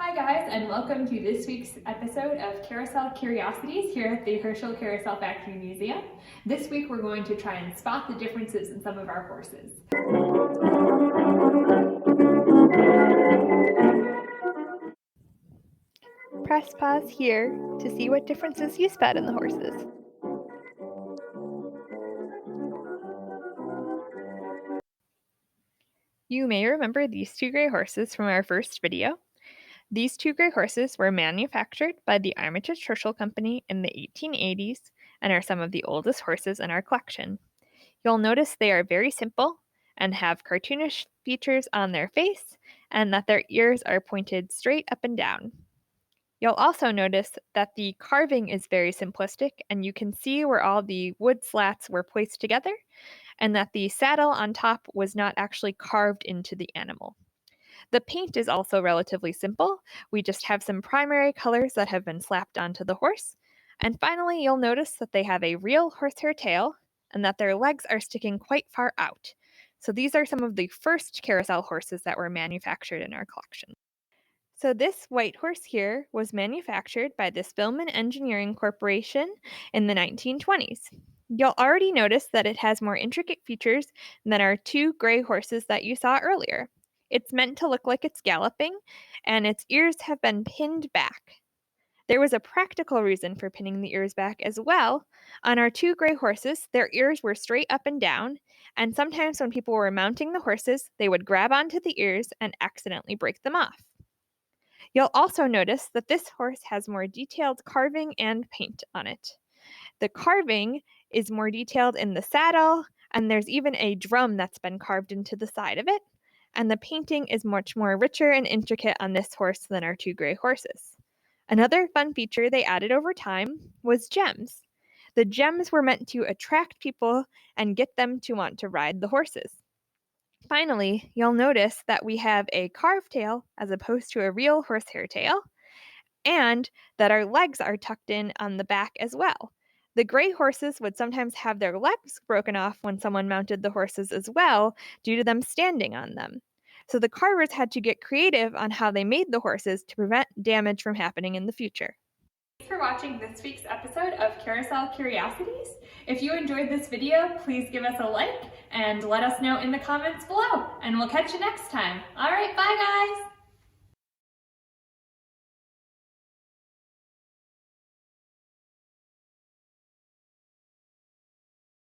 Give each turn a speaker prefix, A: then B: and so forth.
A: Hi guys, and welcome to this week's episode of Carrousel Curiosities here at the Herschell Carrousel Factory Museum. This week we're going to try and spot the differences in some of our horses.
B: Press pause here to see what differences you spot in the horses. You may remember these two gray horses from our first video. These two gray horses were manufactured by the Armitage Herschel Company in the 1880s and are some of the oldest horses in our collection. You'll notice they are very simple and have cartoonish features on their face and that their ears are pointed straight up and down. You'll also notice that the carving is very simplistic and you can see where all the wood slats were placed together and that the saddle on top was not actually carved into the animal. The paint is also relatively simple. We just have some primary colors that have been slapped onto the horse. And finally, you'll notice that they have a real horsehair tail and that their legs are sticking quite far out. So these are some of the first carousel horses that were manufactured in our collection. So this white horse here was manufactured by the Spillman Engineering Corporation in the 1920s. You'll already notice that it has more intricate features than our two gray horses that you saw earlier. It's meant to look like it's galloping, and its ears have been pinned back. There was a practical reason for pinning the ears back as well. On our two gray horses, their ears were straight up and down, and sometimes when people were mounting the horses, they would grab onto the ears and accidentally break them off. You'll also notice that this horse has more detailed carving and paint on it. The carving is more detailed in the saddle, and there's even a drum that's been carved into the side of it, and the painting is much more richer and intricate on this horse than our two gray horses. Another fun feature they added over time was gems. The gems were meant to attract people and get them to want to ride the horses. Finally, you'll notice that we have a carved tail as opposed to a real horsehair tail, and that our legs are tucked in on the back as well. The gray horses would sometimes have their legs broken off when someone mounted the horses as well, due to them standing on them. So the carvers had to get creative on how they made the horses to prevent damage from happening in the future.
A: Thanks for watching this week's episode of Carrousel Curiosities. If you enjoyed this video, please give us a like and let us know in the comments below, and we'll catch you next time. All right, bye guys!